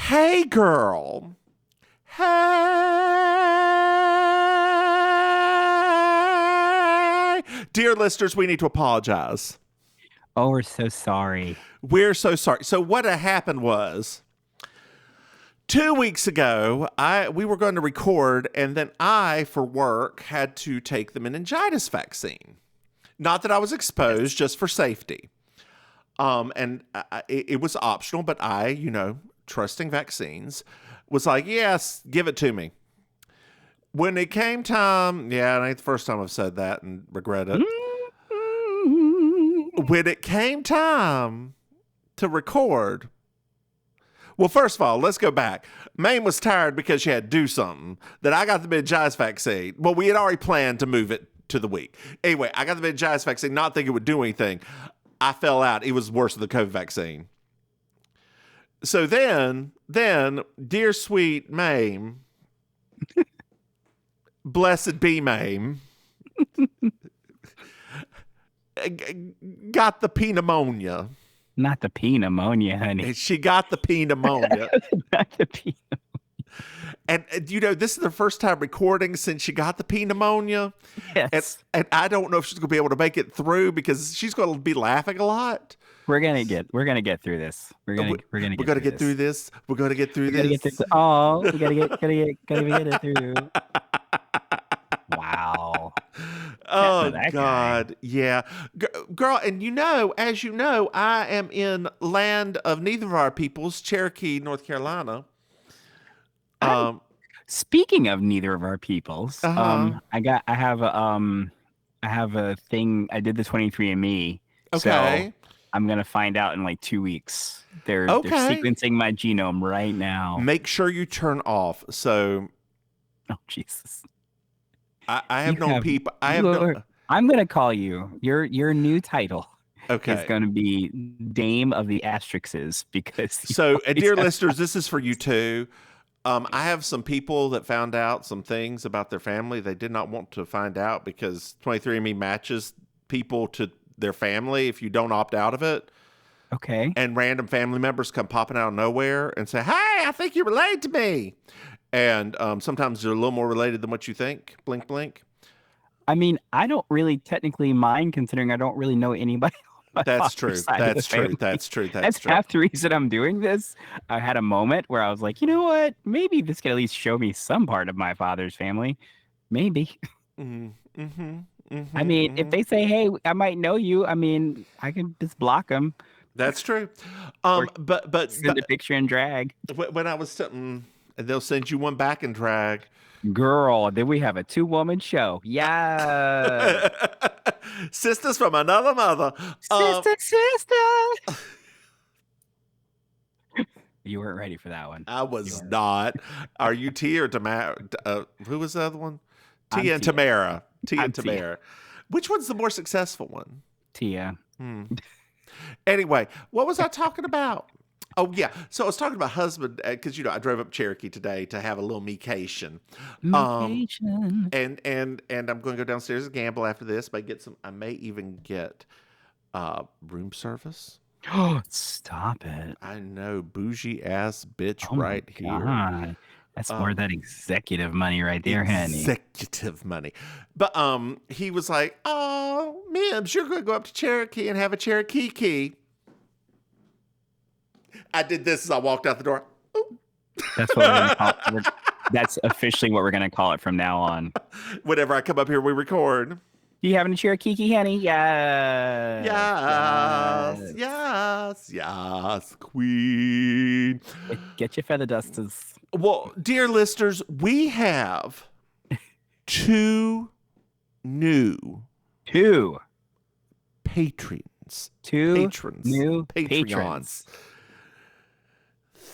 Hey, girl. Hey. Dear listeners, we need to apologize. Oh, we're so sorry. We're so sorry. So what had happened was 2 weeks ago, we were going to record, and then I, for work, had to take the meningitis vaccine. Not that I was exposed, just for safety. It was optional, but I, trusting vaccines, was like, yes, give it to me. When it came time, it ain't the first time I've said that and regret it. When it came time to record, well, first of all, let's go back. Maim was tired because she had to do something. Then I got the meningitis vaccine. Well, we had already planned to move it to the week. Anyway, I got the meningitis vaccine, not thinking it would do anything. I fell out. It was worse than the COVID vaccine. So then, dear sweet Maim, blessed be Maim, got the pneumonia. Not the pneumonia, honey. She got the pneumonia. Not the pneumonia. And this is the first time recording since she got the pneumonia. Yes. And I don't know if she's gonna be able to make it through because she's gonna be laughing a lot. We're gonna get through this. We're gonna get through this. We're gonna get through this. Oh, we gotta get it through. Wow. Oh God. Guy. Yeah. Girl, and as you know, I am in land of neither of our peoples, Cherokee, North Carolina. Speaking of neither of our peoples, I have a thing. I did the 23andMe. Okay. So I'm gonna find out in like 2 weeks. They're sequencing my genome right now. Make sure you turn off. So. Oh Jesus. I have no people. I'm gonna call you. Your new title. Okay. It's going to be Dame of the Asterixes because. So, dear listeners, this is for you too. I have some people that found out some things about their family they did not want to find out because 23andMe matches people to their family if you don't opt out of it. Okay. And random family members come popping out of nowhere and say, "Hey, I think you're related to me." And sometimes they're a little more related than what you think. Blink, blink. I mean, I don't really technically mind considering I don't really know anybody. That's true. That's true. That's half the reason I'm doing this. I had a moment where I was like, you know what? Maybe this could at least show me some part of my father's family. Maybe. I mean, if they say, hey, I might know you, I mean, I can just block them. That's true. But send a picture and drag. When I was sitting... And they'll send you one back and drag. Girl, then we have a 2-woman show. Yeah. Sisters from another mother. Sister. You weren't ready for that one. I was not. Are you Tia or Tamara? Who was the other one? Tia and Tamara. Tia and Tamara. Which one's the more successful one? Tia. Anyway, what was I talking about? Oh, yeah. So I was talking about husband because, I drove up Cherokee today to have a little mecation. And I'm going to go downstairs and gamble after this. I may even get room service. Oh, stop it. I know. Bougie ass bitch here. God. That's more of that executive money right there, honey. Executive money. But he was like, oh, Mims, you're going to go up to Cherokee and have a Cherokee key. I did this as I walked out the door. Ooh. That's what we're going to call it. That's officially what we're going to call it from now on. Whenever I come up here, we record. Do you have any Cherokee, honey? Yes. Yes, queen. Get your feather dusters. Well, dear listeners, we have two new patrons. New patrons.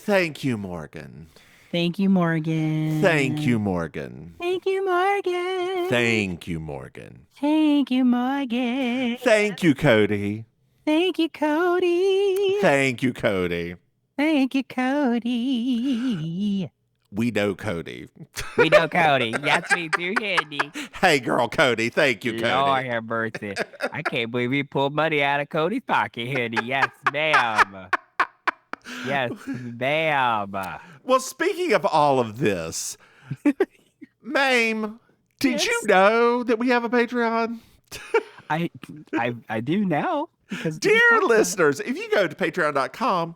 Thank you, Morgan. Thank you, Morgan. Thank you, Morgan. Thank you, Morgan. Thank you, Morgan. Thank you, Morgan. Thank you, Cody. Thank you, Cody. Thank you, Cody. Thank you, Cody. We know Cody. We know Cody. Yes, we do, Andy. Hey, girl, Cody. Thank you, Cody. Lord have mercy. I can't believe we pulled money out of Cody's pocket, Andy. Yes, ma'am. Yes, bam. Well, speaking of all of this, Maim, did you Yes. know that we have a Patreon? I do now because we Dear talked about it. listeners, if you go to patreon.com,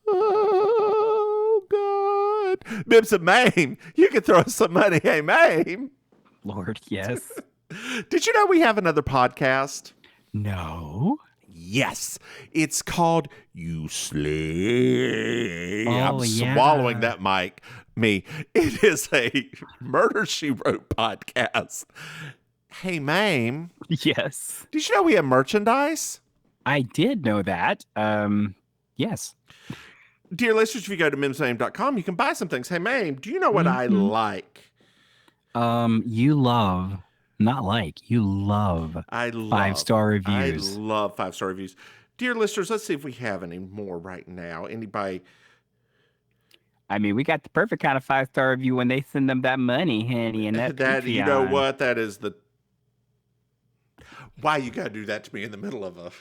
oh, God, Mims and Maim, you can throw us some money. Hey, Maim. Lord, yes. Did you know we have another podcast? No. Yes. It's called You Slay. Oh, I'm yeah. swallowing that mic. Me. It is a Murder, She Wrote podcast. Hey, Maim. Yes. Did you know we have merchandise? I did know that. Yes. Dear listeners, if you go to mimsmaim.com, you can buy some things. Hey, Maim, do you know what I like? You love, not like, you love I love 5-star reviews. I love 5-star reviews. Dear listeners, let's see if we have any more right now. Anybody? I mean, we got the perfect kind of 5-star review when they send them that money, honey, and that Patreon. You know what? That is the... Why you gotta do that to me in the middle of a...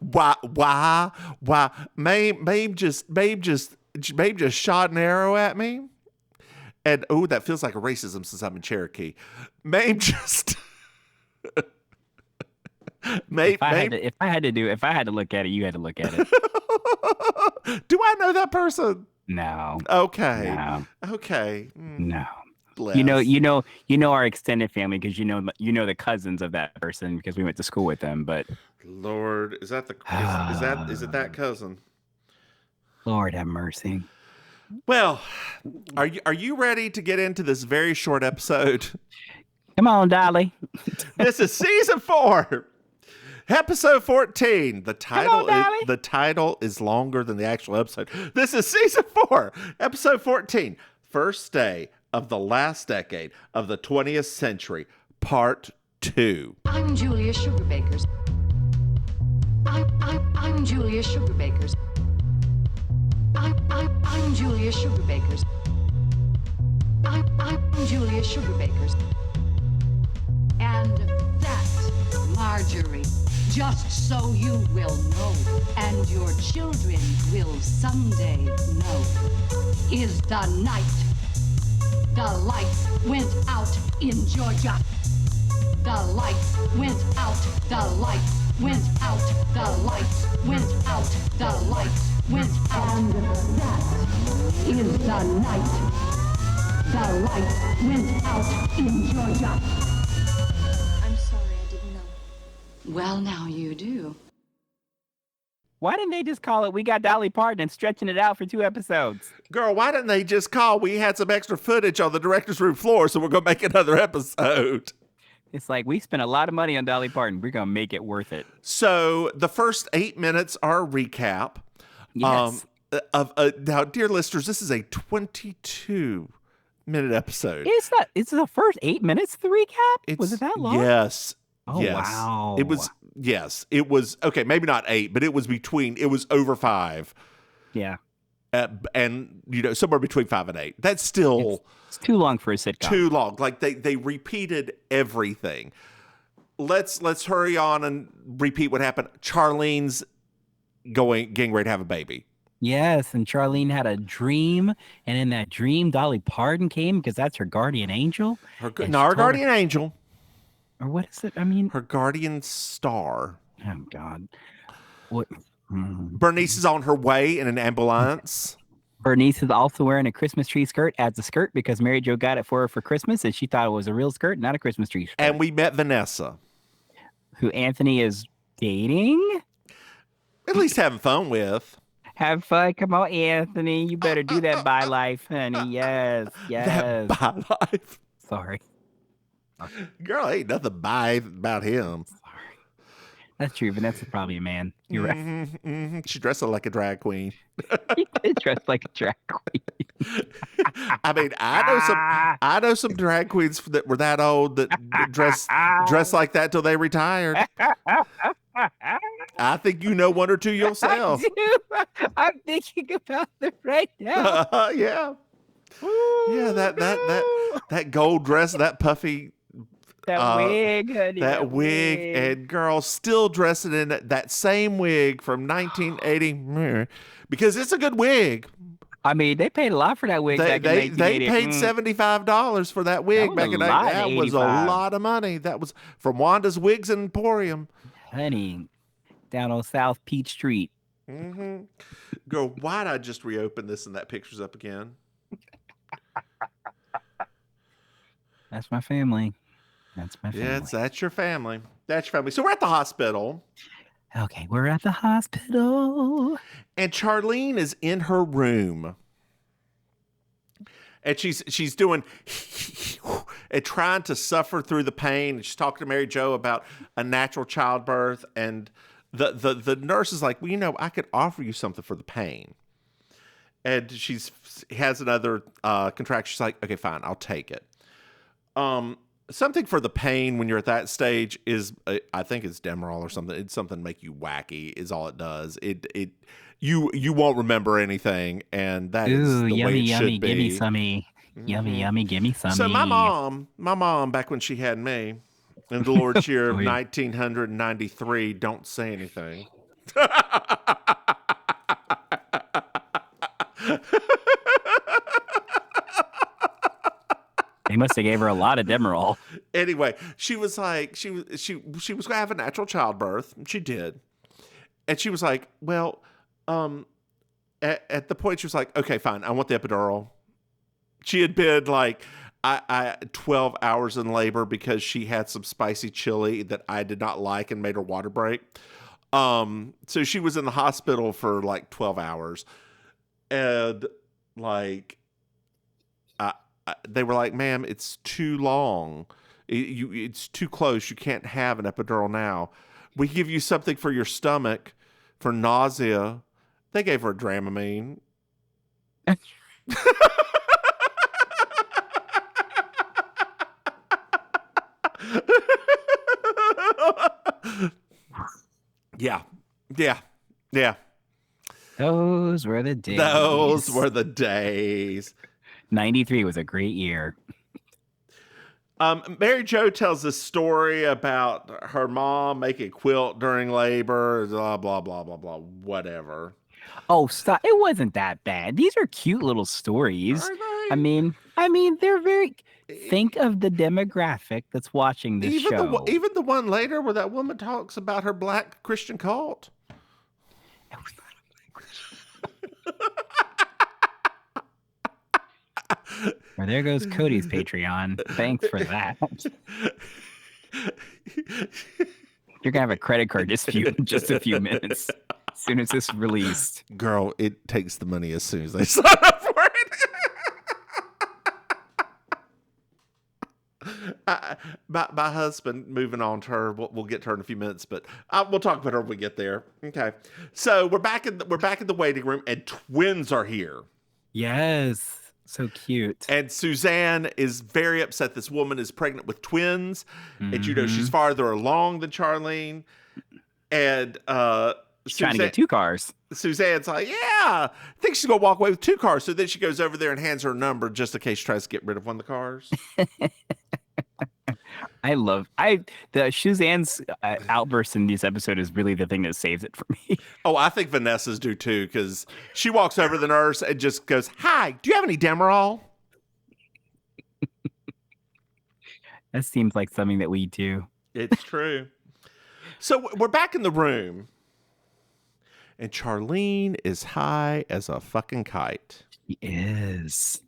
Why? Maim just shot an arrow at me. And oh, that feels like a racism since I'm in Cherokee. Maim just... If I had to look at it, you had to look at it. Do I know that person? No. Okay. No. Okay. No. Bless. You know our extended family because you know the cousins of that person because we went to school with them. But Lord, is it that cousin? Lord have mercy. Well, are you ready to get into this very short episode? Come on, Dolly. This is season 4. Episode 14. The title is longer than the actual episode. This is season 4, episode 14. First day of the last decade of the 20th century, part 2. I'm Julia Sugarbakers. I'm Julia Sugarbakers. I'm Julia Sugarbakers. I'm Julia Sugarbakers. And that's Marjorie. Just so you will know, and your children will someday know, is the night the lights went out in Georgia. The lights went out, the lights went out, the lights went out, the lights went out. And that is the night the lights went out in Georgia. I'm sorry, I didn't know. Well, now you do. Why didn't they just call it We Got Dolly Parton and stretching it out for 2 episodes? Girl, why didn't they just call? We had some extra footage on the director's room floor, so we're going to make another episode. It's like we spent a lot of money on Dolly Parton. We're going to make it worth it. So the first 8 minutes are a recap. Yes. Now, dear listeners, this is a 22-minute episode. It's the first 8 minutes of the recap? Was it that long? Yes. Oh, yes. wow. It was, okay, maybe not 8, but it was over 5. Yeah. And, somewhere between 5 and 8. That's still... It's too long for a sitcom. Too long. Like, they repeated everything. Let's hurry on and repeat what happened. Charlene's getting ready to have a baby. Yes, and Charlene had a dream, and in that dream, Dolly Parton came because that's her guardian angel. Her guardian angel. Or what is it? I mean... Her guardian star. Oh, God. What? Bernice is on her way in an ambulance. Bernice is also wearing a Christmas tree skirt as a skirt because Mary Jo got it for her for Christmas, and she thought it was a real skirt, not a Christmas tree skirt. And we met Vanessa. Who Anthony is dating? At least having fun with. Have fun. Come on, Anthony. You better do that by life, honey. Yes. That by life. Sorry. Girl, ain't nothing by about him. Sorry. That's true. Vanessa's probably a man. You're right. Mm-hmm. She dressed like a drag queen. He did dress like a drag queen. I mean, I know some drag queens that were that old that dress like that till they retired. I think you know one or two yourself. I do. I'm thinking about them right now. Yeah. Yeah, that gold dress, that puffy That wig, honey. That wig, and girl, still dressing in that same wig from 1980 because it's a good wig. I mean, they paid a lot for that wig back in 1980. They paid $75 for that wig back in 1980. That was a lot of money. That was from Wanda's Wigs and Emporium. Honey, down on South Peach Street. Mm-hmm. Girl, why'd I just reopen this and that picture's up again? That's my family. That's my family. Yes, that's your family. That's your family. So we're at the hospital. Okay, we're at the hospital. And Charlene is in her room. And she's doing and trying to suffer through the pain. She's talking to Mary Jo about a natural childbirth. And the nurse is like, well, you know, I could offer you something for the pain. And has another contraction. She's like, okay, fine, I'll take it. Something for the pain when you're at that stage is, I think it's Demerol or something. It's something to make you wacky is all it does. You won't remember anything, and that is the way it should be. Give me some. Yummy, give me some. So my mom, back when she had me, in the Lord's year of 1993, don't say anything. They must have gave her a lot of Demerol. Anyway, she was like, she was going to have a natural childbirth. She did. And she was like, well, at the point she was like, okay, fine. I want the epidural. She had been like, I 12 hours in labor because she had some spicy chili that I did not like and made her water break. So she was in the hospital for like 12 hours. And like, they were like, ma'am, it's too long. It's too close. You can't have an epidural now. We give you something for your stomach, for nausea. They gave her a Dramamine. Yeah. Those were the days. 93 was a great year. Mary Jo tells this story about her mom making a quilt during labor, blah, blah, blah, blah, blah, whatever. Oh, stop. It wasn't that bad. These are cute little stories. I mean, they're very... Think of the demographic that's watching this show. Even the one later where that woman talks about her black Christian cult. It was not a black Christian. Well, there goes Cody's Patreon. Thanks for that. You're going to have a credit card dispute in just a few minutes. As soon as this is released. Girl, it takes the money as soon as they sign up for it. My husband, moving on to her, we'll get to her in a few minutes, but we'll talk about her when we get there. Okay, so we're back in the waiting room, and twins are here. Yes, so cute. And Suzanne is very upset. This woman is pregnant with twins, and she's farther along than Charlene, and she's trying to get 2 cars. Suzanne's like, yeah, I think she's gonna walk away with 2 cars. So then she goes over there and hands her a number just in case she tries to get rid of one of the cars. The Suzanne's outburst in this episode is really the thing that saves it for me. Oh, I think Vanessa's do too, because she walks over to the nurse and just goes, hi, do you have any Demerol? That seems like something that we do. It's true. So we're back in the room, and Charlene is high as a fucking kite. She is.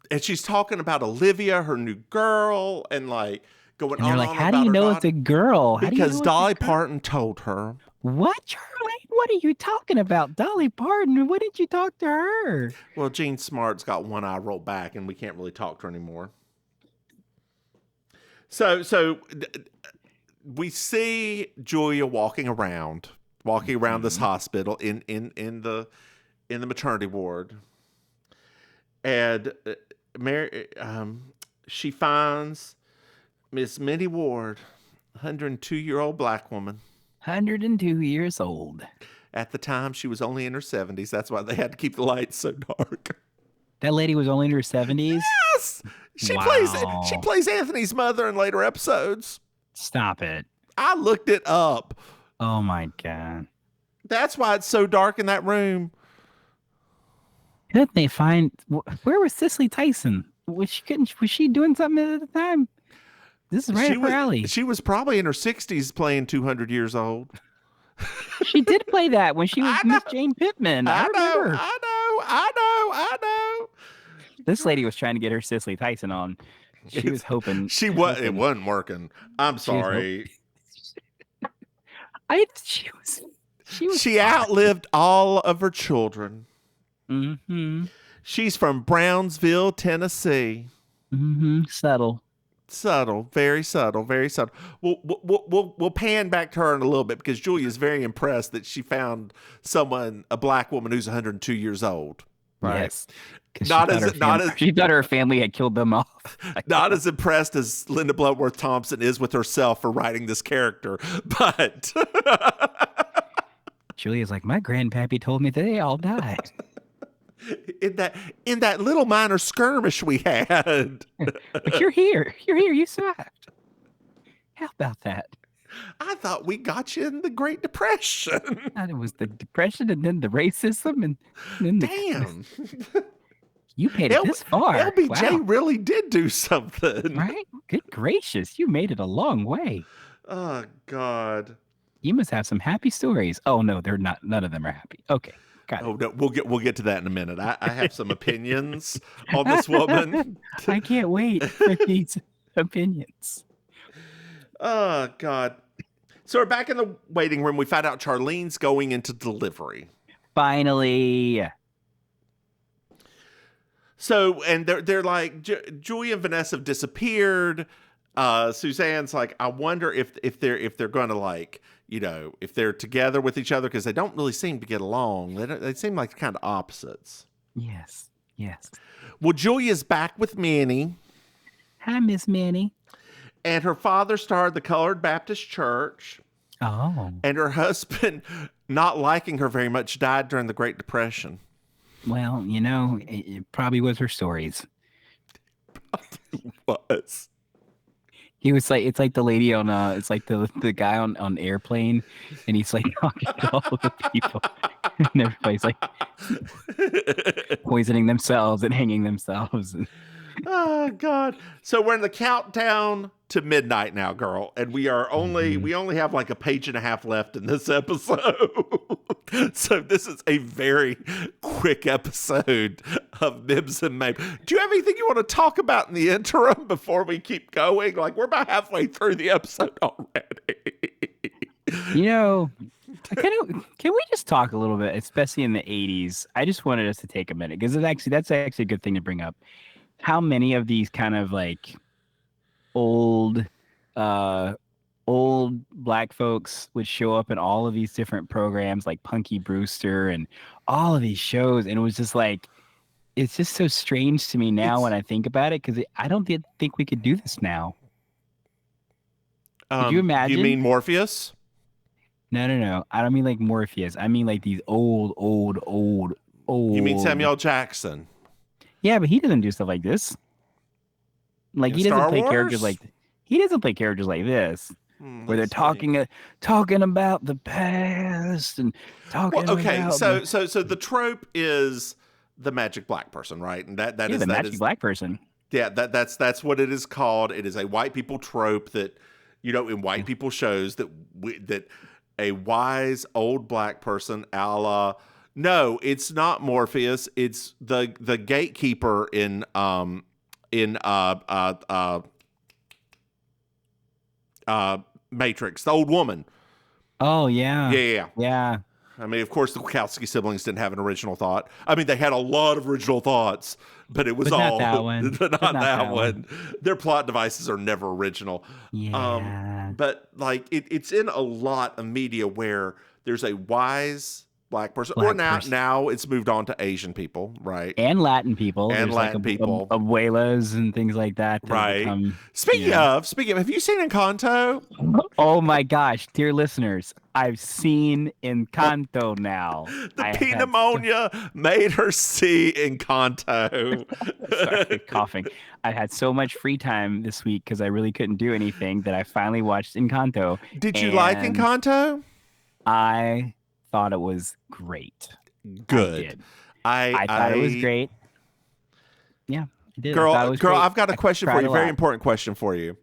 And she's talking about Olivia, her new girl, and like going on. Like, how do you know it's a girl? Because Dolly Parton told her. What, Charlene? What are you talking about? Dolly Parton? When did you talk to her? Well, Jean Smart's got one eye rolled back, and we can't really talk to her anymore. So we see Julia walking around this hospital in the maternity ward, and Mary, she finds Miss Minnie Ward, 102-year-old black woman. 102 years old. At the time, she was only in her 70s. That's why they had to keep the lights so dark. That lady was only in her 70s? Yes! She Wow. plays Anthony's mother in later episodes. Stop it. I looked it up. Oh my God. That's why it's so dark in that room. Couldn't they find where was Cicely Tyson? Was she doing something at the time? This is right up her alley. She was probably in her 60s playing 200 years old. She did play that when she was Miss Jane Pittman. I remember. I know. This lady was trying to get her Cicely Tyson on. She was hoping. It wasn't working. I'm sorry. She outlived all of her children. Mm-hmm. She's from Brownsville, Tennessee. Mm-hmm. Subtle, very subtle. We'll pan back to her in a little bit because Julia's very impressed that she found a black woman who's 102 years old. Right. Yes. She thought her family had killed them off. Not as impressed as Linda Bloodworth Thompson is with herself for writing this character, but Julia's like, my grandpappy told me they all died. In that little minor skirmish we had. But you're here. You survived. How about that? I thought we got you in the Great Depression. And it was the Depression and then the racism and then Damn. You made it this far. LBJ really did do something. Right? Good gracious. You made it a long way. Oh, God. You must have some happy stories. Oh, no, they're not. None of them are happy. Okay. Got it. Oh, no, we'll get to that in a minute. I have some opinions on this woman. I can't wait for these opinions. Oh, God. So we're back in the waiting room. We find out Charlene's going into delivery. Finally. So, and they're like, Julia and Vanessa have disappeared. Suzanne's like, I wonder if they're going to, like, you know, if they're together with each other, because they don't really seem to get along. They seem like kind of opposites. Yes. Well, Julia's back with Manny. Hi, Miss Manny. And her father started the Colored Baptist Church. Oh. And her husband, not liking her very much, died during the Great Depression. Well, you know, it probably was her stories. Probably was. He was like, it's like the lady on, it's like the guy on Airplane, and he's like talking to all the people, and everybody's like poisoning themselves and hanging themselves. Oh, God. So we're in the countdown to midnight now, girl. And we only have like a page and a half left in this episode. So this is a very quick episode of Mims and Maim. Do you have anything you want to talk about in the interim before we keep going? Like, we're about halfway through the episode already. You know, can we just talk a little bit, especially in the 80s? I just wanted us to take a minute because that's actually a good thing to bring up. How many of these kind of like old black folks would show up in all of these different programs like Punky Brewster and all of these shows, and it was just like, it's just so strange to me now when I think about it, because I don't think we could do this now. Could you imagine? You mean Morpheus? No. I don't mean like Morpheus. I mean like these old. You mean Samuel Jackson? Yeah, but he doesn't do stuff like this. Like he doesn't play characters like this, where they're talking about the past and talking. Well, okay, so the trope is the magic black person, right? And that is the magic black person. Yeah, that's what it is called. It is a white people trope that, you know, in white people shows that a wise old black person, a la. No, it's not Morpheus. It's the gatekeeper in Matrix, the old woman. Oh yeah. Yeah. I mean, of course, the Wachowski siblings didn't have an original thought. I mean, they had a lot of original thoughts, but it was not that one. Not that one. Their plot devices are never original. Yeah. But like, it's in a lot of media where there's a wise black person. Black Or person. now it's moved on to Asian people, right? And Latin people. And There's Latin like people. abuelas and things like that that Right. become. Speaking of, have you seen Encanto? Oh my gosh, dear listeners, I've seen Encanto now. The pneumonia made her see Encanto. Sorry, coughing. I had so much free time this week because I really couldn't do anything that I finally watched Encanto. Did you like and Encanto? I thought it was great. Good. I thought it was great. Yeah, I did. Girl, I've got a question for you. Very important question for you.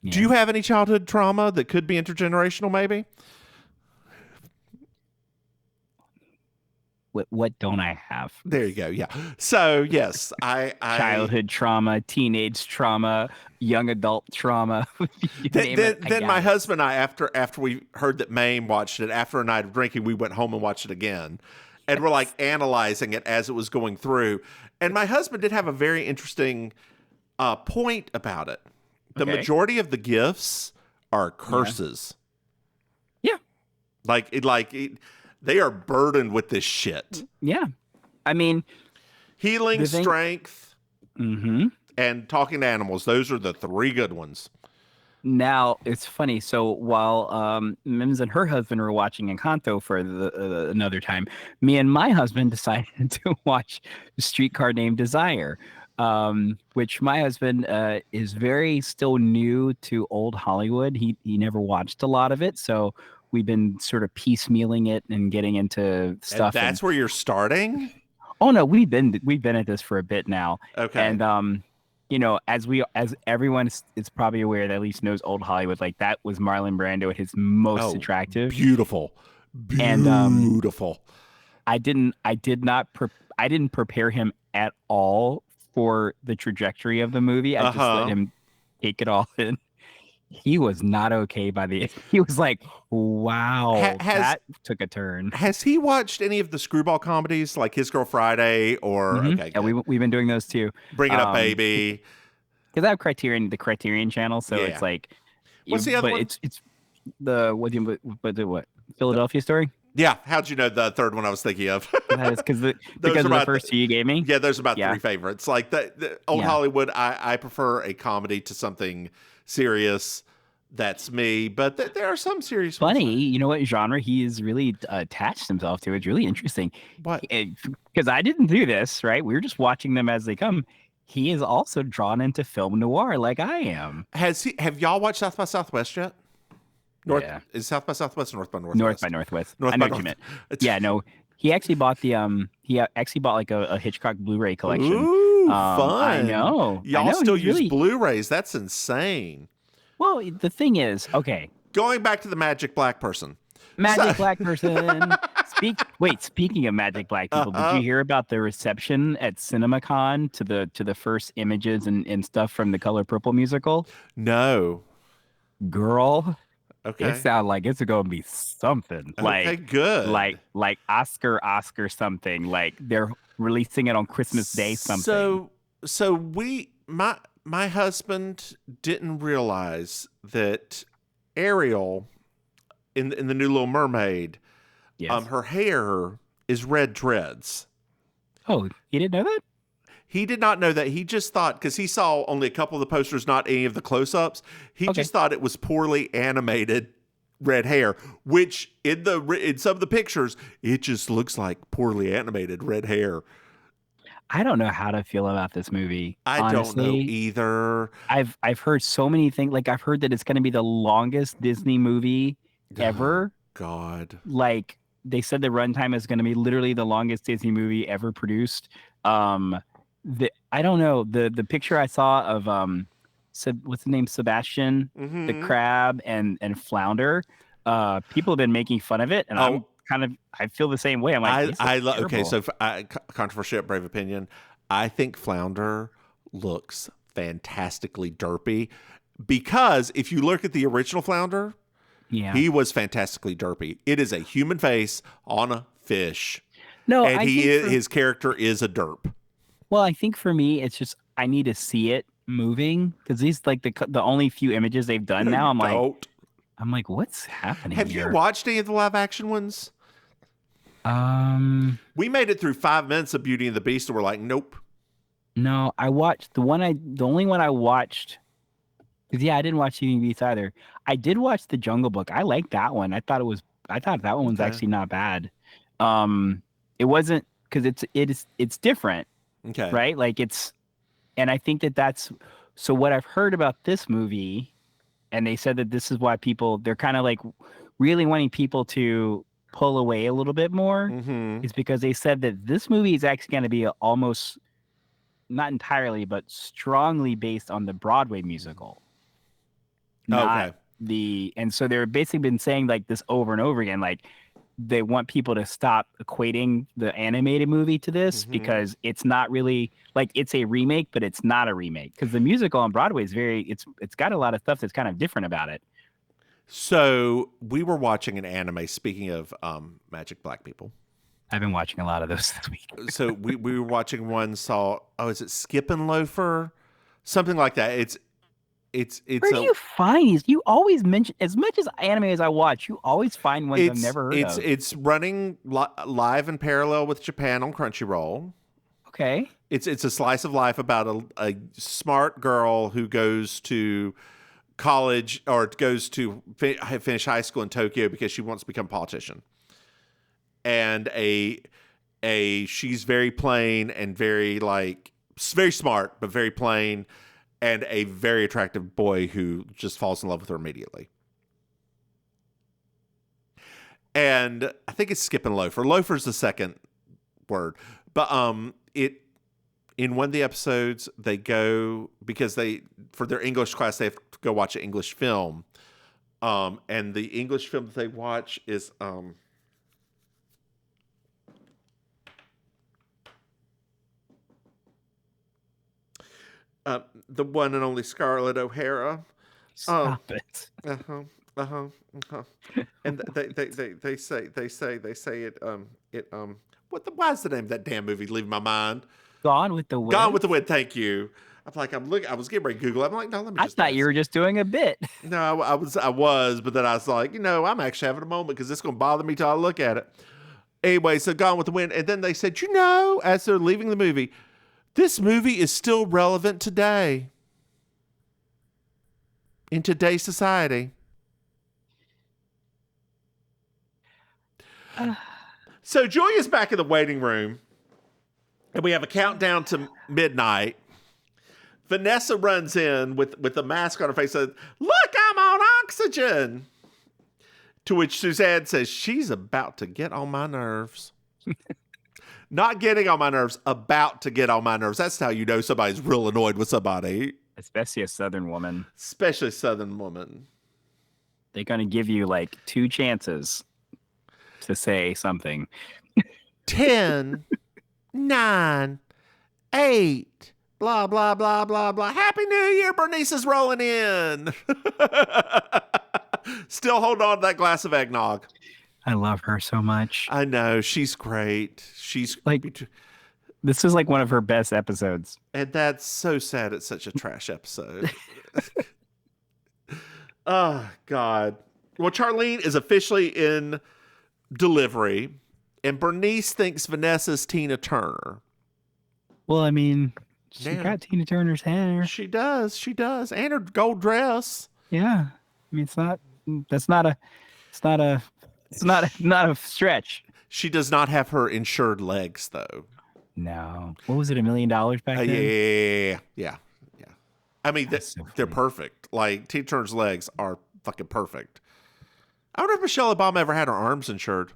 Yeah. Do you have any childhood trauma that could be intergenerational, maybe? What don't I have? There you go. Yeah. So yes, I childhood trauma, teenage trauma, young adult trauma. Then my husband and I, after we heard that Maim watched it, after a night of drinking, we went home and watched it again, and we're like analyzing it as it was going through. And my husband did have a very interesting point about it. The majority of the gifts are curses. Yeah. They are burdened with this shit. Yeah. I mean, healing, strength, and talking to animals. Those are the three good ones. Now, it's funny. So while Mims and her husband were watching Encanto for another time, me and my husband decided to watch Streetcar Named Desire, which my husband is very still new to old Hollywood. He never watched a lot of it. So we've been sort of piecemealing it and getting into stuff. And that's where you're starting? Oh no, we've been at this for a bit now. Okay. And as everyone is probably aware that at least knows old Hollywood, like that was Marlon Brando at his most attractive. Beautiful. And beautiful. I didn't prepare him at all for the trajectory of the movie. I just let him take it all in. He was not okay he was like, wow, that took a turn. Has he watched any of the screwball comedies like His Girl Friday or okay? Yeah, we've been doing those too. Bring It Up, Baby. Because I have the Criterion channel, so it's like what's the other one? It's the what Philadelphia Story? Yeah, how'd you know the third one I was thinking of? That is because of the first two you gave me. Yeah, those are about three favorites. Like the old Hollywood, I prefer a comedy to something serious. That's me, but there are some serious funny ones. You know what genre he is really attached himself to. It's really interesting. What? Because I didn't do this, right? We were just watching them as they come. He is also drawn into film noir like I am. Have y'all watched South by Southwest yet? Is South by Southwest or North by Northwest? North by Northwest. I know what you meant. Yeah, no. He actually bought like a Hitchcock Blu-ray collection. Ooh, fun. I know. Y'all still use Blu-rays. That's insane. Well, the thing is, okay. Going back to the magic black person. Black person. Speaking of magic black people, did you hear about the reception at CinemaCon to the first images and stuff from the Color Purple musical? No. Girl. Okay. It sounds like it's gonna be something. Okay, good. Like Oscar something. Like they're releasing it on Christmas Day something. So my husband didn't realize that Ariel in the new Little Mermaid, her hair is red dreads. Oh, he didn't know that? He did not know that. He just thought, because he saw only a couple of the posters, not any of the close-ups, just thought it was poorly animated red hair, which in some of the pictures, it just looks like poorly animated red hair. I don't know how to feel about this movie. I don't know either. I've heard so many things. Like I've heard that it's going to be the longest Disney movie ever. God. Like they said, the runtime is going to be literally the longest Disney movie ever produced. I don't know the picture I saw of what's the name, Sebastian, the crab and Flounder. People have been making fun of it, and I feel the same way. I'm like, okay, so controversial, brave opinion. I think Flounder looks fantastically derpy because if you look at the original Flounder, he was fantastically derpy. It is a human face on a fish. No, and his character is a derp. Well, I think for me, it's just I need to see it moving because these like the only few images they've done now. I'm like, what's happening? Have you watched any of the live action ones? We made it through 5 minutes of Beauty and the Beast, and we're like, nope. No, I watched the only one I watched. Because I didn't watch Beauty and the Beast either. I did watch The Jungle Book. I liked that one. I thought that one was actually not bad. It wasn't because it's different. Okay. Right? Like and I think that's so what I've heard about this movie, and they said that this is why they're kind of like really wanting people to pull away a little bit more, is because they said that this movie is actually going to be almost not entirely, but strongly based on the Broadway musical. And so they're basically been saying like this over and over again, like they want people to stop equating the animated movie to this because it's not really like it's a remake, but it's not a remake because the musical on Broadway is it's got a lot of stuff that's kind of different about it. So we were watching an anime. Speaking of magic black people, I've been watching a lot of those this week. So we were watching one. Is it Skip and Loafer, something like that? It's. Where do you find these? You always mention, as much as anime as I watch, you always find ones I've never heard of. It's running live in parallel with Japan on Crunchyroll. Okay. It's a slice of life about a smart girl who goes to college or goes to finish high school in Tokyo because she wants to become a politician. And she's very plain and very smart, but very plain. And a very attractive boy who just falls in love with her immediately. And I think it's Skip and Loafer. Loafer's the second word. But in one of the episodes, they go, because for their English class, they have to go watch an English film. And the English film that they watch is... the one and only Scarlett O'Hara. Stop it. And they say it. Why's the name of that damn movie leaving my mind? Gone with the Wind. Gone with the Wind. Thank you. I'm like, I was getting ready to Google. I'm like, no, let me. I thought you were just doing a bit. No, I was, but then I was like, I'm actually having a moment because it's going to bother me till I look at it. Anyway, so Gone with the Wind, and then they said, as they're leaving the movie. This movie is still relevant today. In today's society. So Julia's back in the waiting room. And we have a countdown to midnight. Vanessa runs in with a mask on her face and says, "Look, I'm on oxygen." To which Suzanne says, "She's about to get on my nerves." Not getting on my nerves, about to get on my nerves. That's how you know somebody's real annoyed with somebody. Especially a Southern woman. Especially a Southern woman. They're going to give you like 2 chances to say something. 10, 9, 8, blah, blah, blah, blah, blah. Happy New Year, Bernice is rolling in. Still hold on to that glass of eggnog. I love her so much. I know. She's great. She's like, this is like one of her best episodes. And that's so sad. It's such a trash episode. Oh, God. Well, Charlene is officially in delivery, and Bernice thinks Vanessa's Tina Turner. Well, I mean, she got Tina Turner's hair. She does. She does. And her gold dress. Yeah. I mean, it's not a stretch. She does not have her insured legs, though. No. What was it, $1 million back then? Yeah. I mean, they're perfect. Like, Tina Turner's legs are fucking perfect. I wonder if Michelle Obama ever had her arms insured.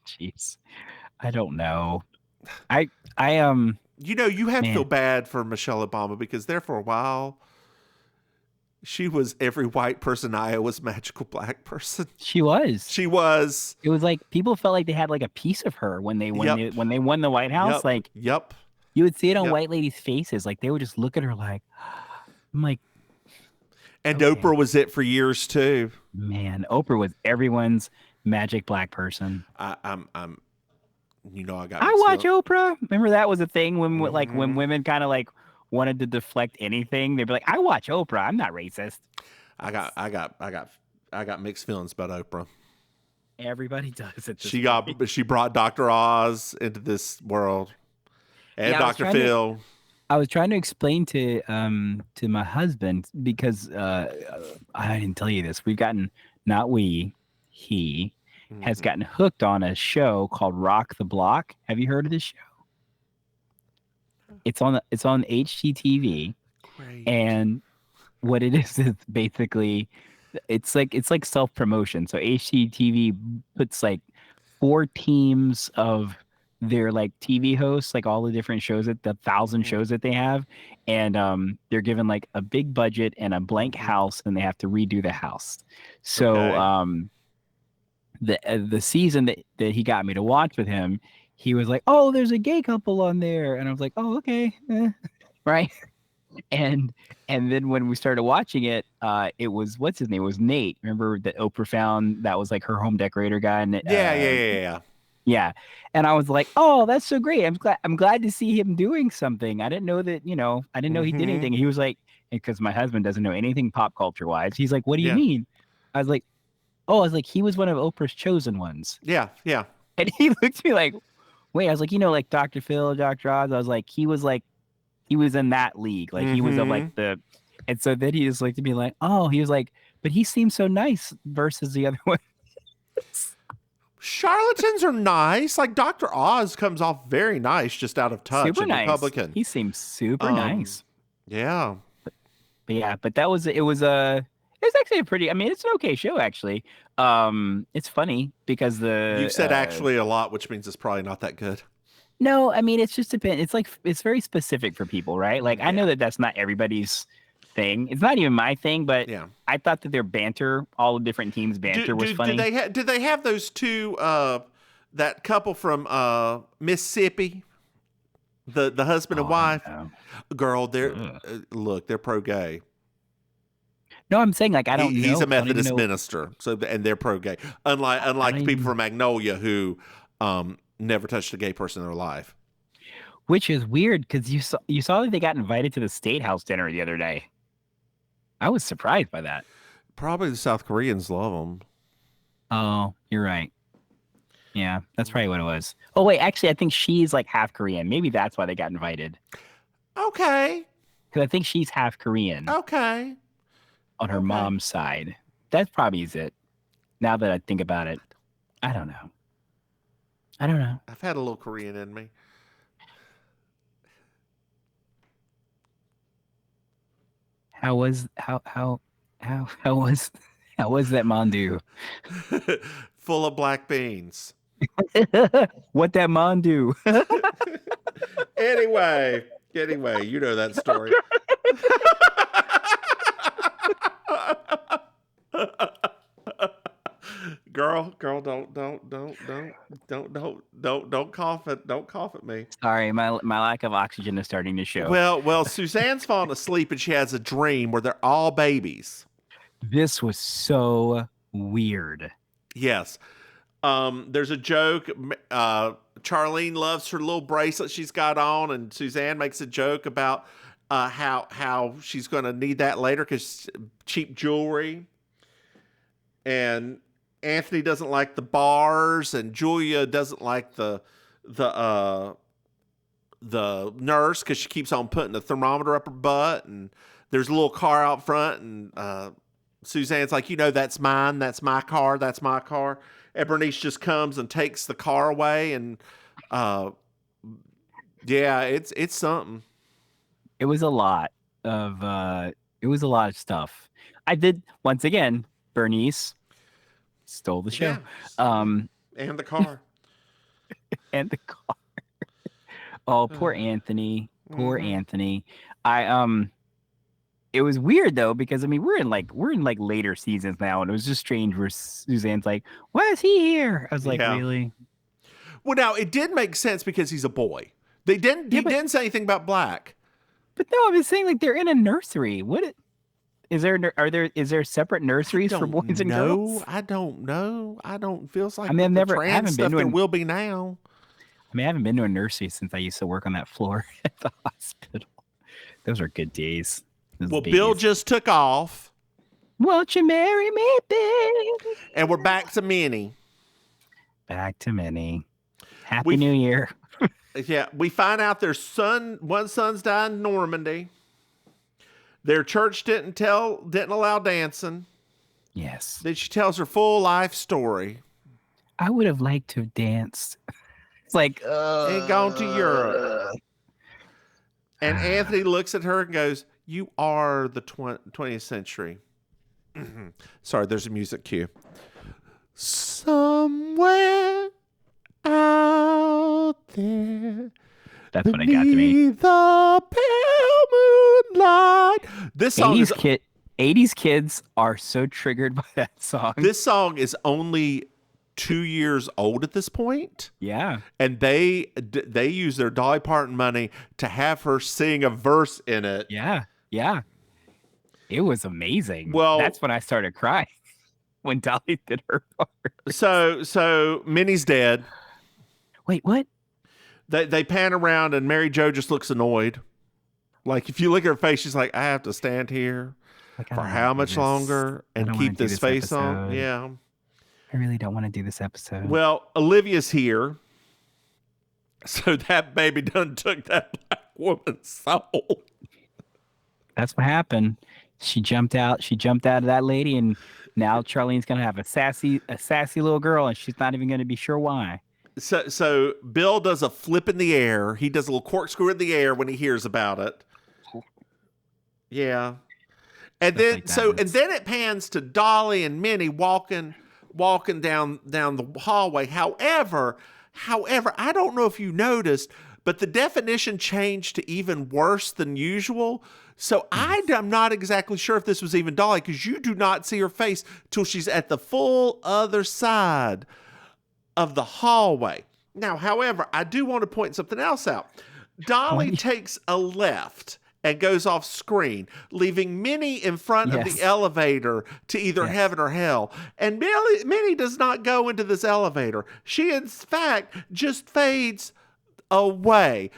Jeez. I don't know. I you have to feel bad for Michelle Obama because there for a while, she was every white person in Iowa's magical black person. She was. She was. It was like people felt like they had like a piece of her when they won the White House. Yep. You would see it on white ladies' faces. Like they would just look at her like, I'm like. And okay. Oprah was it for years too. Man, Oprah was everyone's magic black person. I watch Oprah. Remember that was a thing when when women kind of like wanted to deflect anything. They'd be like, I watch Oprah. I'm not racist. I got mixed feelings about Oprah. Everybody does it. She brought Dr. Oz into this world, and Yeah, Dr. Phil. I was trying to explain to my husband because I didn't tell you this. He has gotten hooked on a show called Rock the Block. Have you heard of this show? It's on HGTV. Great. And what it is basically it's like self-promotion. So HGTV puts like 4 teams of their like TV hosts, like all the different shows the 1,000 shows that they have, and they're given like a big budget and a blank house, and they have to redo the house. So the season that he got me to watch with him, he was like, "Oh, there's a gay couple on there," and I was like, "Oh, okay." Right. And then when we started watching it, it was, what's his name? It was Nate. Remember that Oprah found that was like her home decorator guy? And yeah. And I was like, oh, that's so great. I'm glad to see him doing something. I didn't know that, I didn't know he did anything. He was like, because my husband doesn't know anything pop culture wise. He's like, what do you mean? I was like, he was one of Oprah's chosen ones. Yeah. Yeah. And he looked at me like, wait, I was like, like Dr. Phil, Dr. Oz. I was like, he was in that league. Like he was of like and so then he just looked at me like, oh, he was like, but he seems so nice versus the other one. Charlatans are nice. Like Dr. Oz comes off very nice, just out of touch. Super and nice. Republican. He seems super nice. Yeah. But that was, it was actually a pretty, it's an okay show actually. It's funny because you've said actually a lot, which means it's probably not that good. No, it's just depend. It's like, it's very specific for people, right? Like I know that that's not everybody's thing. It's not even my thing, but I thought that their banter, all the different teams' banter was funny. Did they have those two, that couple from Mississippi, the husband and wife? Girl, they're they're pro-gay. No, I'm saying like I don't know. He's a Methodist minister, and they're pro-gay. Unlike the people from Magnolia who never touched a gay person in their life. Which is weird because you saw that they got invited to the State House dinner the other day. I was surprised by that. Probably the South Koreans love them. Oh, you're right. Yeah, that's probably what it was. Oh, wait, actually, I think she's like half Korean. Maybe that's why they got invited. Okay. Because I think she's half Korean. Okay. On her mom's side. That probably is it. Now that I think about it. I don't know. I've had a little Korean in me. How was that mandu? Full of black beans. What that mandu? Anyway, you know that story. Girl, don't cough at me. Sorry, my lack of oxygen is starting to show. Well, Suzanne's falling asleep and she has a dream where they're all babies. This was so weird. Yes. There's a joke. Charlene loves her little bracelet she's got on, and Suzanne makes a joke about how she's going to need that later because cheap jewelry. And Anthony doesn't like the bars, and Julia doesn't like the nurse because she keeps on putting the thermometer up her butt. And there's a little car out front, and Suzanne's like, that's mine. That's my car. That's my car. And Bernice just comes and takes the car away, and it's something. It was a lot of stuff. I did once again. Bernice stole the show. Yeah. And the car. And the car. Oh, poor Anthony. Poor Anthony. It was weird though, because we're in later seasons now, and it was just strange where Suzanne's like, why is he here? I was like, really? Well, now it did make sense because he's a boy. He didn't say anything about black. But no, I was saying like they're in a nursery. Is there separate nurseries for boys and girls? I don't know. I don't feel like I haven't been to there will be now. I haven't been to a nursery since I used to work on that floor at the hospital. Those are good days. Well, Bill just took off. Won't you marry me, baby? And we're back to Minnie. Back to Minnie. Happy New Year. Yeah, we find out one son's died in Normandy. Their church didn't allow dancing. Yes. Then she tells her full life story. I would have liked to have danced. It's like, and gone to Europe. And Anthony looks at her and goes, "You are the 20th century." Sorry, there's a music cue. Somewhere out there. That's when it got to me. The pale moonlight. This song 80s kids are so triggered by that song. This song is only 2 years old at this point. Yeah. And they use their Dolly Parton money to have her sing a verse in it. Yeah. Yeah. It was amazing. Well, that's when I started crying when Dolly did her part. So Minnie's dead. Wait, what? They pan around and Mary Jo just looks annoyed. Like if you look at her face, she's like, "I have to stand here for how much longer and keep this face on?" Yeah. I really don't want to do this episode. Well, Olivia's here. So that baby done took that black woman's soul. That's what happened. She jumped out of that lady, and now Charlene's gonna have a sassy little girl, and she's not even gonna be sure why. So Bill does a flip in the air. He does a little corkscrew in the air when he hears about it. Yeah. And then and then it pans to Dolly and Minnie walking down the hallway. However, I don't know if you noticed, but the definition changed to even worse than usual. So I'm not exactly sure if this was even Dolly, because you do not see her face till she's at the full other side of the hallway. Now, however, I do want to point something else out. Dolly takes a left and goes off screen, leaving Minnie in front of the elevator to either heaven or hell. And Minnie does not go into this elevator. She, in fact, just fades away.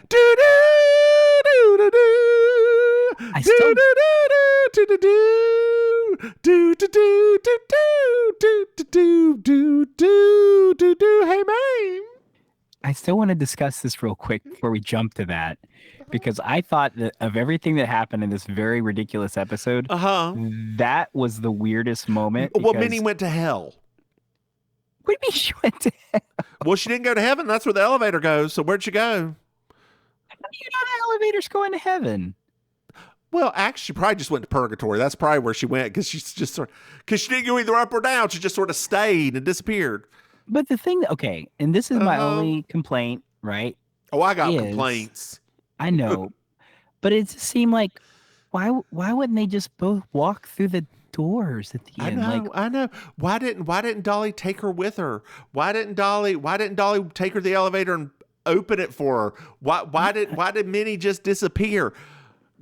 I still Hey, Maim. I still want to discuss this real quick before we jump to that, because I thought that of everything that happened in this very ridiculous episode, that was the weirdest moment. Well, Minnie went to hell. What do you mean she went to hell? Well, she didn't go to heaven. That's where the elevator goes. So where'd she go? How do you know the elevator's going to heaven? Well, actually, she probably just went to purgatory. That's probably where she went, because she didn't go either up or down. She just sort of stayed and disappeared. But the thing, okay, and this is my only complaint, right? Oh, I got complaints. I know, but it just seemed like why wouldn't they just both walk through the doors at the end? I know. Why didn't Dolly take her with her? Why didn't Dolly take her to the elevator and open it for her? Why did Minnie just disappear?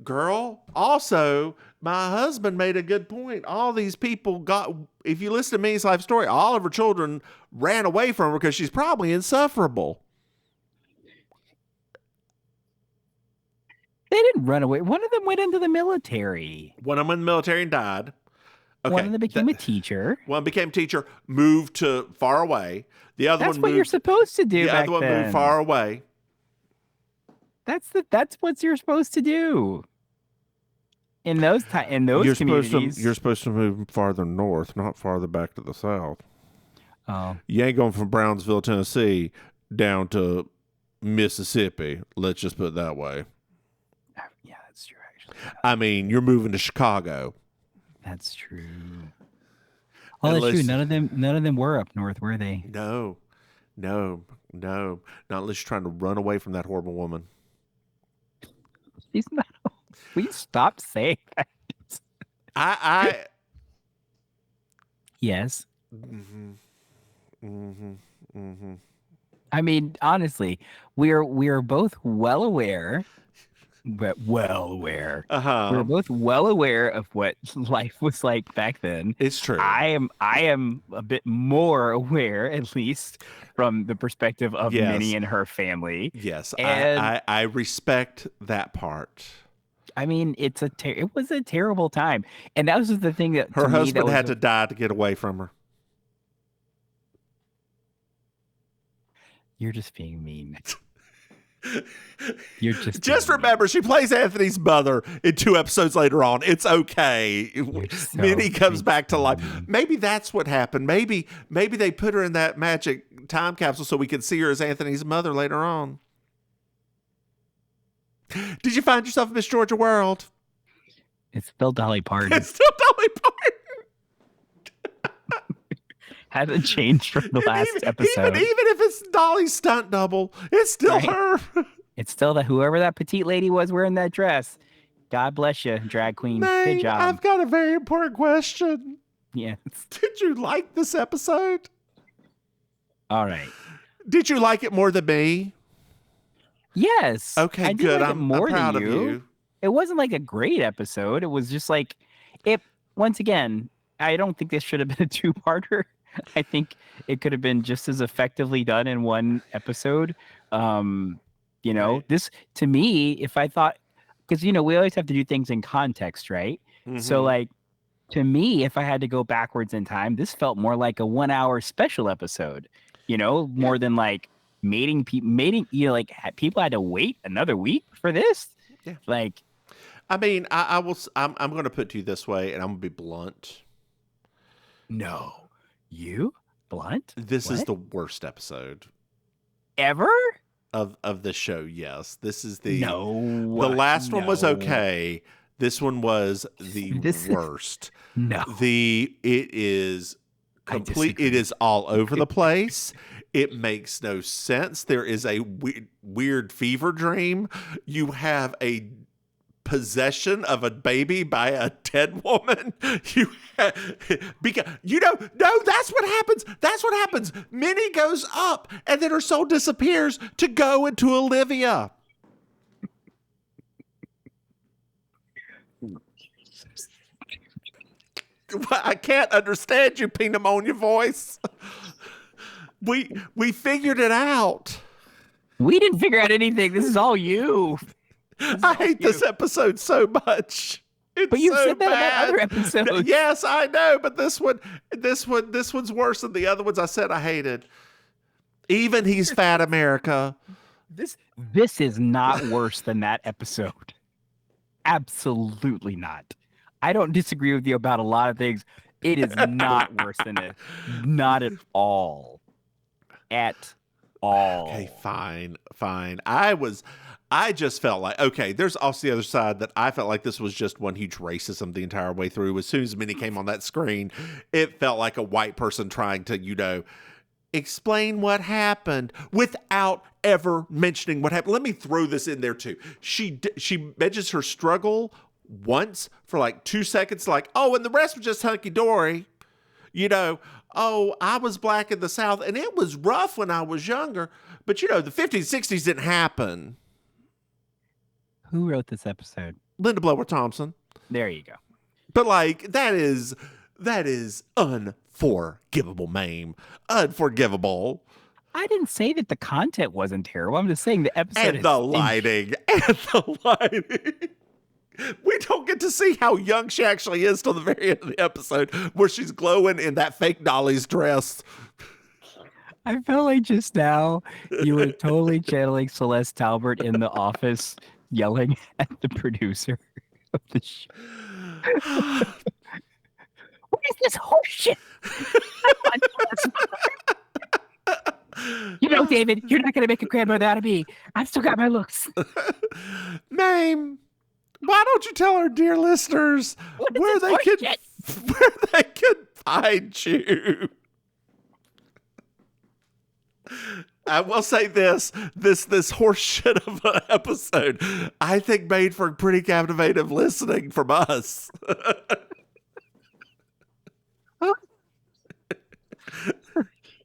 Girl, also, my husband made a good point. All these people if you listen to Minnie's life story, all of her children ran away from her because she's probably insufferable. They didn't run away. One of them went into the military. One of them in the military and died. Okay. One of them became a teacher. One became a teacher, moved to far away. The other That's one what moved, you're supposed to do. The other one moved far away. That's what you're supposed to do. In those communities, You're supposed to move farther north, not farther back to the south. Oh, you ain't going from Brownsville, Tennessee, down to Mississippi. Let's just put it that way. Yeah, that's true. Actually, I mean, you're moving to Chicago. That's true. Oh, that's true. None of them were up north, were they? No. Not unless you're trying to run away from that horrible woman. She's not. Please stop saying that. I Yes. I mean, honestly, we are both well aware. We're both well aware of what life was like back then. It's true. I am a bit more aware, at least from the perspective of Minnie and her family. Yes, and I respect that part. I mean, it was a terrible time, and that was the thing that her husband had to die to get away from her. You're just being mean. You're just remember, she plays Anthony's mother in 2 episodes later on. It's okay. So Minnie comes back to life. mean. Maybe that's what happened. Maybe they put her in that magic time capsule so we could see her as Anthony's mother later on. Did you find yourself in Miss Georgia World? It's still Dolly Parton. It's still Dolly Parton. Hasn't changed from the last episode. Even if it's Dolly's stunt double, it's still her. It's still whoever that petite lady was wearing that dress. God bless you, drag queen. Maim, Good job. I've got a very important question. Yes. Did you like this episode? All right. Did you like it more than me? Yes. Okay, I did good. like it I'm more proud than of you. It wasn't like a great episode. It was just like once again, I don't think this should have been a 2-parter. I think it could have been just as effectively done in one episode. This to me, if I thought, because we always have to do things in context, right? Mm-hmm. So like to me, if I had to go backwards in time, this felt more like a 1-hour special episode, more than like mating, like people had to wait another week for this. Yeah. Like, I mean, I'm going to put it to you this way, and I'm going to be blunt. no, you blunt? This is What? the worst episode Ever? of the show. Yes, this is the No. The last one was no. okay. This one was the worst. No. It is complete. disagree. It is all over the place. It makes no sense. There is a weird fever dream. You have a possession of a baby by a dead woman. No, that's what happens. That's what happens. Minnie goes up and then her soul disappears to go into Olivia. I can't understand you, pneumonia voice. We figured it out. We didn't figure out anything. This is all you. I hate this episode so much. It's But you've so said that about bad. other episodes. Yes, I know, but this one's worse than the other ones I said I hated. Even he's fat America. This is not worse than that episode. Absolutely not. I don't disagree with you about a lot of things. It is not worse than it. Not at all. At all. Okay, fine. I just felt like, okay, there's also the other side that I felt like this was just one huge racism the entire way through. As soon as Minnie came on that screen, it felt like a white person trying to, explain what happened without ever mentioning what happened. Let me throw this in there too. She mentions her struggle once for like 2 seconds, like, oh, and the rest was just hunky-dory. Oh, I was black in the South, and it was rough when I was younger. But, the 50s, 60s didn't happen. Who wrote this episode? Linda Blower Thompson. There you go. But, like, that is unforgivable, Maim. Unforgivable. I didn't say that the content wasn't terrible. I'm just saying the episode And the lighting. We don't get to see how young she actually is till the very end of the episode, where she's glowing in that fake Dolly's dress. I felt like just now you were totally channeling Celeste Talbert in The Office, yelling at the producer of the show. What is this horseshit? David, you're not going to make a grandmother out of me. I've still got my looks. Maim, why don't you tell our dear listeners where they can find you? I will say this horse shit of an episode, I think made for pretty captivating listening from us.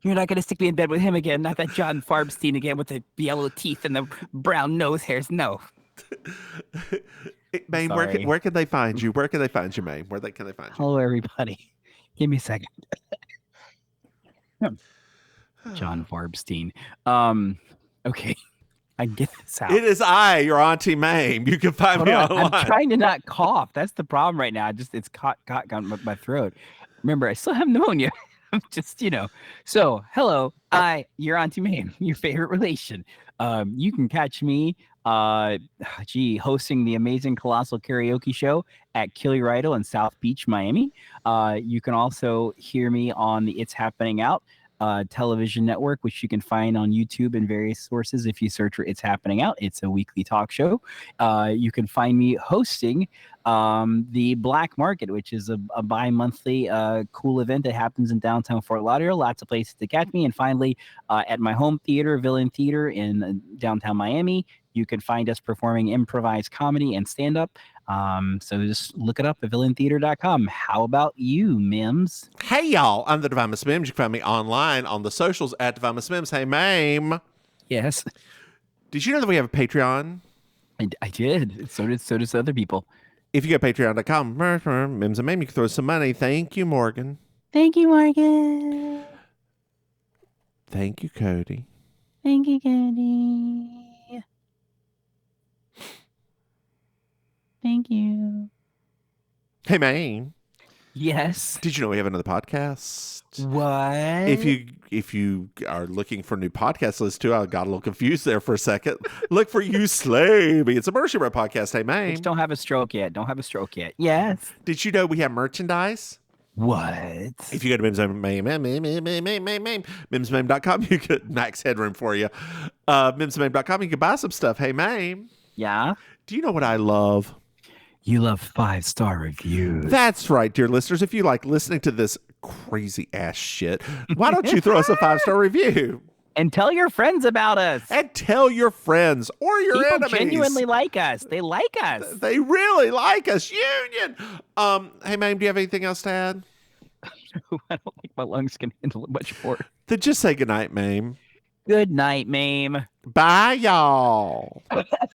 You're not going to stick me in bed with him again. Not that John Farbstein again with the yellow teeth and the brown nose hairs. No. Maim, where can they find you? Where can they find you, Maim? Can they find you? Hello, everybody. Give me a second. John Farbstein. Okay. I can get this out. It is your Auntie Maim. You can find me online. I'm trying to not cough. That's the problem right now. It's caught on my throat. Remember, I still have pneumonia. Just, So, hello, your Auntie Maim, your favorite relation. You can catch me, hosting the amazing Colossal Karaoke Show at Killy Rydell in South Beach, Miami. You can also hear me on the It's Happening Out television network, which you can find on YouTube and various sources if you search for It's Happening Out. It's a weekly talk show. You can find me hosting the Black Market, which is a bi-monthly cool event that happens in downtown Fort Lauderdale. Lots of places to catch me. And finally, at my home theater, Villain Theater in downtown Miami, you can find us performing improvised comedy and stand-up. So just look it up at villaintheater.com. How about you, Mims? Hey, y'all. I'm the Divine Miss Mims. You can find me online on the socials at Divine Miss Mims. Hey, Maim. Yes. Did you know that we have a Patreon? I did. So did other people. If you go to patreon.com, Mims and Maim, you can throw some money. Thank you, Morgan. Thank you, Morgan. Thank you, Cody. Thank you, Cody. Thank you. Hey, Maim. Yes. Did you know we have another podcast? What? If you are looking for new podcasts to listen to, I got a little confused there for a second. Look for You Slay Me. It's a Mercy Row podcast. Hey, Maim. Don't have a stroke yet. Yes. Did you know we have merchandise? What? If you go to Mims and Maim, MimsMaim.com, you get max headroom for you. MimsandMaim.com, you can buy some stuff. Hey, Maim. Yeah? Do you know what I love? You love 5-star reviews. That's right, dear listeners. If you like listening to this crazy ass shit, why don't you throw us a 5-star review? And tell your friends about us. And tell your friends or your People enemies. genuinely like us. They like us. They really like us. Union. Hey, Maim, do you have anything else to add? I don't think my lungs can handle it much more. Then just say goodnight, Maim. Good night, Maim. Bye, y'all.